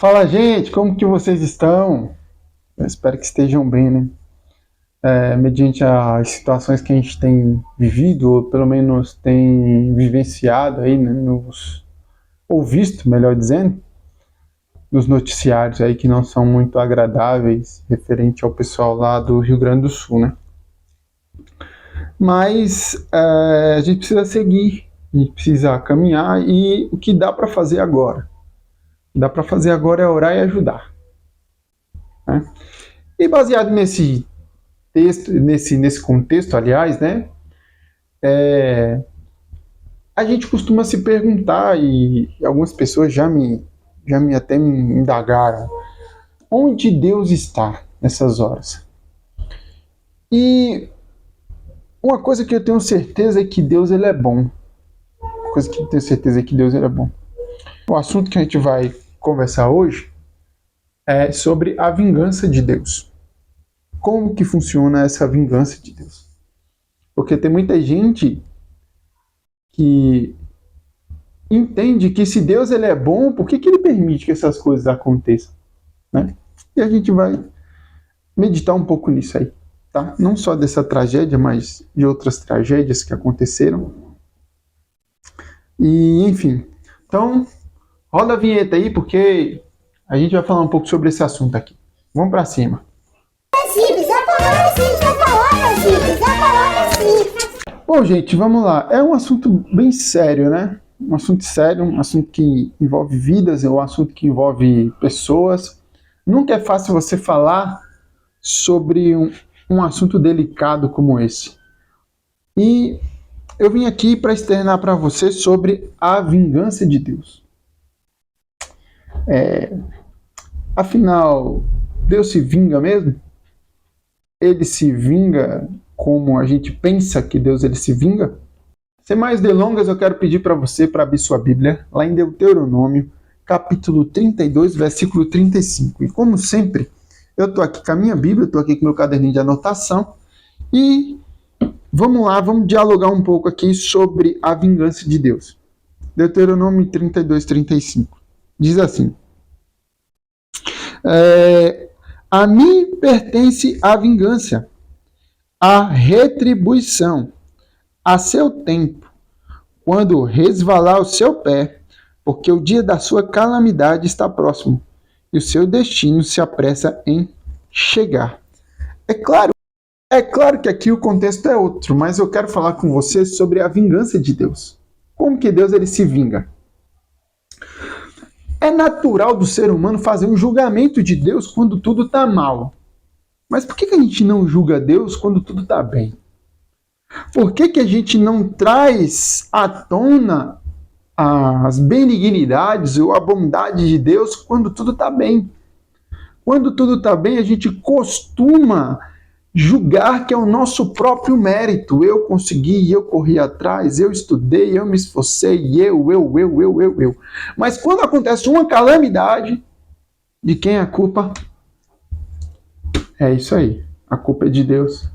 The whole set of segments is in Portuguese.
Fala, gente, como que vocês estão? Eu espero que estejam bem, né? Mediante as situações que a gente tem vivido, ou pelo menos tem vivenciado aí, né, ou visto, melhor dizendo, nos noticiários aí que não são muito agradáveis, referente ao pessoal lá do Rio Grande do Sul, né? Mas a gente precisa seguir, a gente precisa caminhar e o que dá para fazer agora? O que dá para fazer agora é orar e ajudar, né? E baseado nesse contexto, aliás, né, a gente costuma se perguntar, e algumas pessoas já me até me indagaram, onde Deus está nessas horas? E uma coisa que eu tenho certeza é que Deus ele é bom. Uma coisa que eu tenho certeza é que Deus ele é bom. O assunto que a gente vai conversar hoje é sobre a vingança de Deus. Como que funciona essa vingança de Deus? Porque tem muita gente que entende que se Deus ele é bom, por que ele permite que essas coisas aconteçam, né? E a gente vai meditar um pouco nisso aí, tá? Não só dessa tragédia, mas de outras tragédias que aconteceram. E, enfim, então, roda a vinheta aí, porque a gente vai falar um pouco sobre esse assunto aqui. Vamos para cima. É simples, a palavra é simples, a palavra é simples, a palavra é simples. Bom, gente, vamos lá. É um assunto bem sério, né? Um assunto sério, um assunto que envolve vidas, é um assunto que envolve pessoas. Nunca é fácil você falar sobre um assunto delicado como esse. E eu vim aqui para externar para você sobre a vingança de Deus. Afinal, Deus se vinga mesmo? Ele se vinga como a gente pensa que Deus ele se vinga? Sem mais delongas, eu quero pedir para você para abrir sua Bíblia, lá em Deuteronômio, capítulo 32, versículo 35. E como sempre, eu estou aqui com a minha Bíblia, estou aqui com meu caderninho de anotação, e vamos lá, vamos dialogar um pouco aqui sobre a vingança de Deus. Deuteronômio 32, 35. Diz assim: a mim pertence a vingança, a retribuição, a seu tempo, quando resvalar o seu pé, porque o dia da sua calamidade está próximo, e o seu destino se apressa em chegar. É claro que aqui o contexto é outro, mas eu quero falar com você sobre a vingança de Deus. Como que Deus ele se vinga? É natural do ser humano fazer um julgamento de Deus quando tudo está mal. Mas por que a gente não julga Deus quando tudo está bem? Por que a gente não traz à tona as benignidades ou a bondade de Deus quando tudo está bem? Quando tudo está bem, a gente costuma julgar que é o nosso próprio mérito. Eu consegui, eu corri atrás, eu estudei, eu me esforcei, eu. Mas quando acontece uma calamidade, de quem é a culpa? É isso aí, a culpa é de Deus.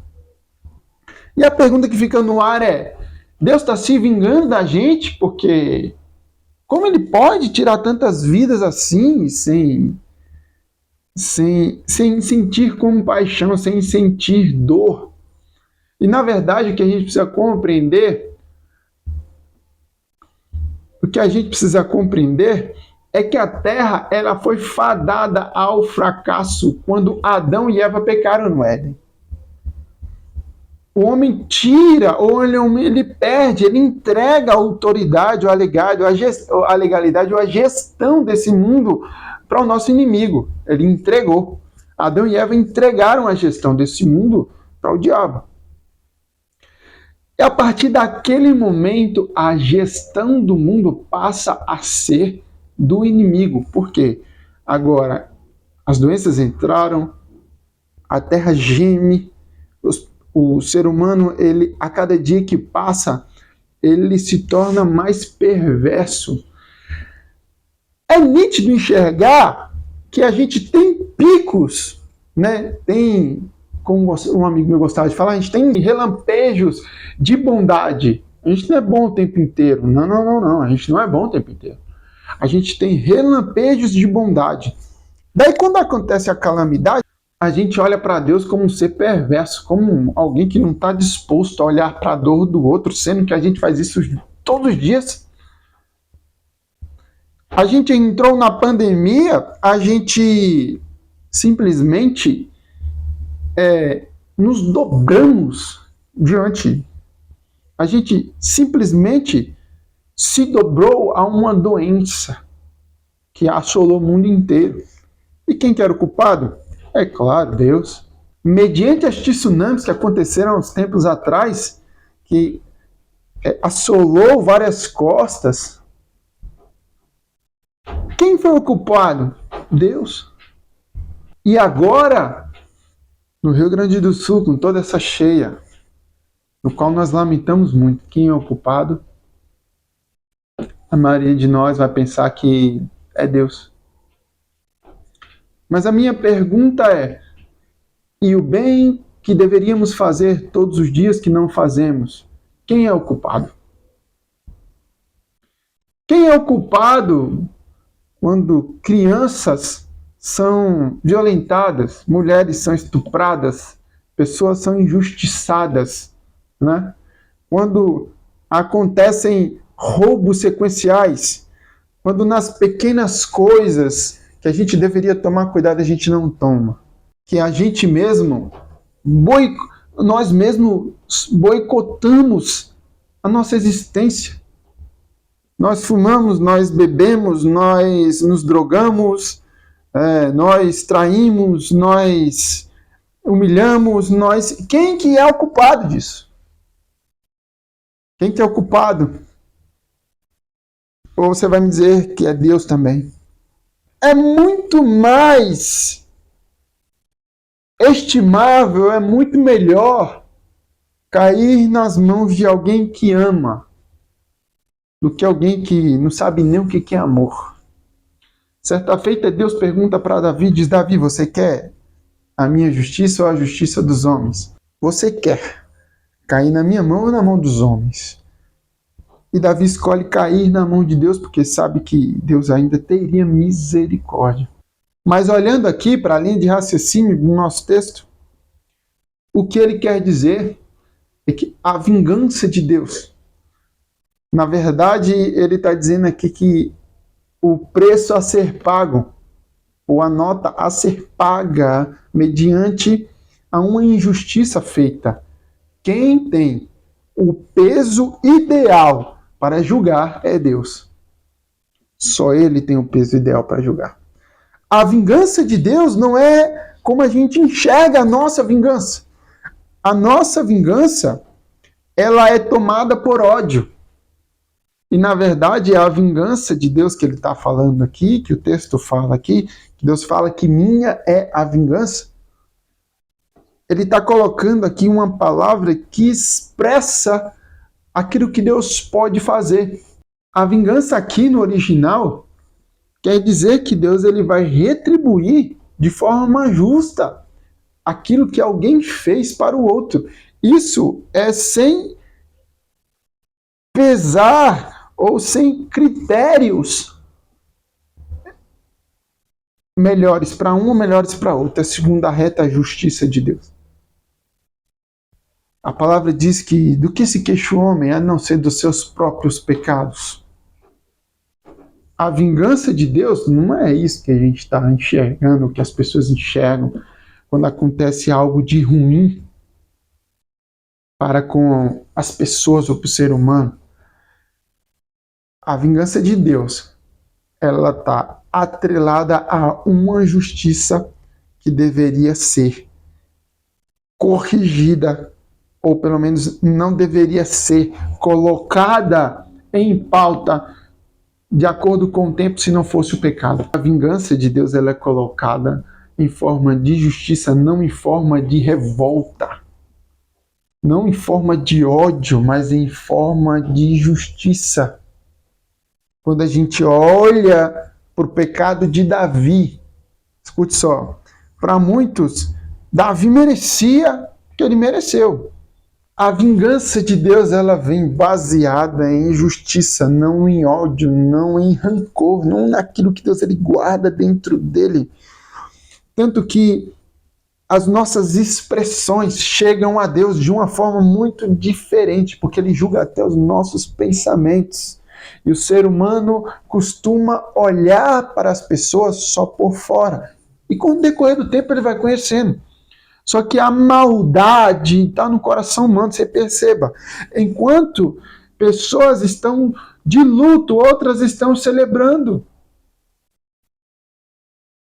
E a pergunta que fica no ar é: Deus está se vingando da gente? Porque como ele pode tirar tantas vidas assim, sem sentir compaixão, sem sentir dor? E na verdade o que a gente precisa compreender é que a terra ela foi fadada ao fracasso quando Adão e Eva pecaram no Éden. O homem tira, ou ele perde, ele entrega a autoridade, a legalidade ou a gestão desse mundo para o nosso inimigo. Ele entregou. Adão e Eva entregaram a gestão desse mundo para o diabo. E a partir daquele momento, a gestão do mundo passa a ser do inimigo. Por quê? Agora, as doenças entraram, a terra geme, o ser humano, ele, a cada dia que passa, ele se torna mais perverso. É nítido enxergar que a gente tem picos, né? Tem, como um amigo meu gostava de falar, a gente tem relampejos de bondade. A gente não é bom o tempo inteiro. Não. A gente não é bom o tempo inteiro. a gente tem relampejos de bondade. Daí, quando acontece a calamidade, a gente olha para Deus como um ser perverso, como alguém que não está disposto a olhar para a dor do outro, sendo que a gente faz isso todos os dias. A gente entrou na pandemia, a gente simplesmente nos dobramos diante. A gente simplesmente se dobrou a uma doença que assolou o mundo inteiro. E quem que era o culpado? É claro, Deus. Mediante as tsunamis que aconteceram há uns tempos atrás, que assolou várias costas, quem foi o culpado? Deus. E agora, no Rio Grande do Sul, com toda essa cheia, no qual nós lamentamos muito, quem é o culpado? A maioria de nós vai pensar que é Deus. Mas a minha pergunta é, e o bem que deveríamos fazer todos os dias que não fazemos, quem é o culpado? Quem é o culpado quando crianças são violentadas, mulheres são estupradas, pessoas são injustiçadas, né? Quando acontecem roubos sequenciais, quando nas pequenas coisas que a gente deveria tomar cuidado, a gente não toma. Que a gente mesmo, nós mesmos boicotamos a nossa existência. Nós fumamos, nós bebemos, nós nos drogamos, nós traímos, nós humilhamos, Quem que é o culpado disso? Quem que é o culpado? Ou você vai me dizer que é Deus também? É muito mais estimável, é muito melhor cair nas mãos de alguém que ama do que alguém que não sabe nem o que é amor. Certa feita, Deus pergunta para Davi, diz, Davi, você quer a minha justiça ou a justiça dos homens? Você quer cair na minha mão ou na mão dos homens? E Davi escolhe cair na mão de Deus porque sabe que Deus ainda teria misericórdia. Mas olhando aqui para a linha de raciocínio do nosso texto, o que ele quer dizer é que a vingança de Deus, na verdade, ele está dizendo aqui que o preço a ser pago, ou a nota a ser paga mediante a uma injustiça feita. Quem tem o peso ideal para julgar é Deus. Só Ele tem o peso ideal para julgar. A vingança de Deus não é como a gente enxerga a nossa vingança. A nossa vingança, ela é tomada por ódio. E, na verdade, é a vingança de Deus que ele está falando aqui, que o texto fala aqui, que Deus fala que minha é a vingança. Ele está colocando aqui uma palavra que expressa aquilo que Deus pode fazer. A vingança aqui no original quer dizer que Deus ele vai retribuir de forma justa aquilo que alguém fez para o outro. Isso é sem pesar ou sem critérios melhores para um ou melhores para outro. É segundo a reta justiça de Deus. A palavra diz que do que se queixa o homem a não ser dos seus próprios pecados. A vingança de Deus não é isso que a gente está enxergando, que as pessoas enxergam quando acontece algo de ruim para com as pessoas ou para o ser humano. A vingança de Deus, ela está atrelada a uma justiça que deveria ser corrigida, ou pelo menos não deveria ser colocada em pauta de acordo com o tempo se não fosse o pecado. A vingança de Deus ela é colocada em forma de justiça, não em forma de revolta. Não em forma de ódio, mas em forma de justiça. Quando a gente olha para o pecado de Davi, escute só, para muitos, Davi merecia o que ele mereceu. A vingança de Deus, ela vem baseada em justiça, não em ódio, não em rancor, não naquilo que Deus ele guarda dentro dele. Tanto que as nossas expressões chegam a Deus de uma forma muito diferente, porque ele julga até os nossos pensamentos. E o ser humano costuma olhar para as pessoas só por fora. E com o decorrer do tempo ele vai conhecendo. Só que a maldade está no coração humano, você perceba. Enquanto pessoas estão de luto, outras estão celebrando.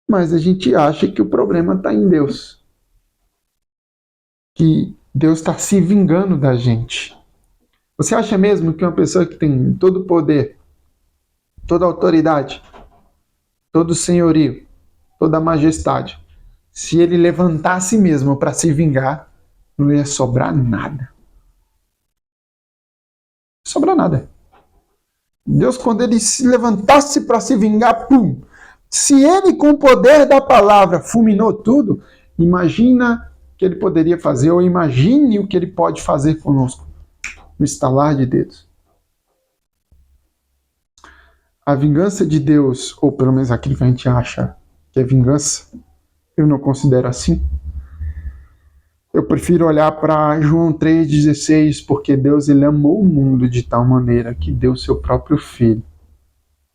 Mas a gente acha que o problema está em Deus. Que Deus está se vingando da gente. Você acha mesmo que uma pessoa que tem todo o poder, toda a autoridade, todo o senhorio, toda a majestade, se ele levantasse mesmo para se vingar, não ia sobrar nada. Não ia sobrar nada. Deus, quando ele se levantasse para se vingar, pum! Se ele, com o poder da palavra, fulminou tudo, imagina o que ele poderia fazer, ou imagine o que ele pode fazer conosco, no estalar de dedos. A vingança de Deus, ou pelo menos aquilo que a gente acha que é vingança, eu não considero assim. Eu prefiro olhar para João 3,16, porque Deus ele amou o mundo de tal maneira que deu seu próprio Filho,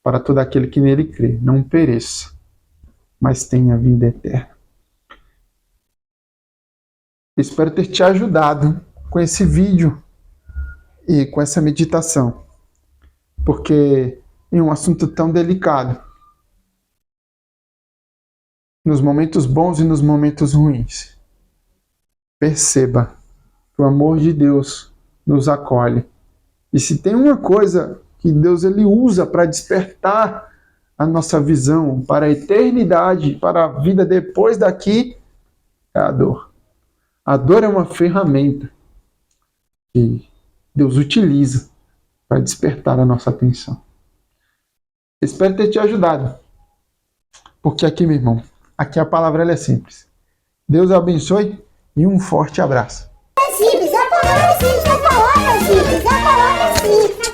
para todo aquele que nele crê, não pereça, mas tenha vida eterna. Espero ter te ajudado com esse vídeo e com essa meditação, porque é um assunto tão delicado, nos momentos bons e nos momentos ruins. Perceba que o amor de Deus nos acolhe. E se tem uma coisa que Deus ele usa para despertar a nossa visão para a eternidade, para a vida depois daqui, é a dor. A dor é uma ferramenta que Deus utiliza para despertar a nossa atenção. Espero ter te ajudado. Porque aqui, meu irmão, aqui a palavra ela é simples. Deus abençoe e um forte abraço. É simples, a palavra é simples, a palavra é simples, a palavra é simples.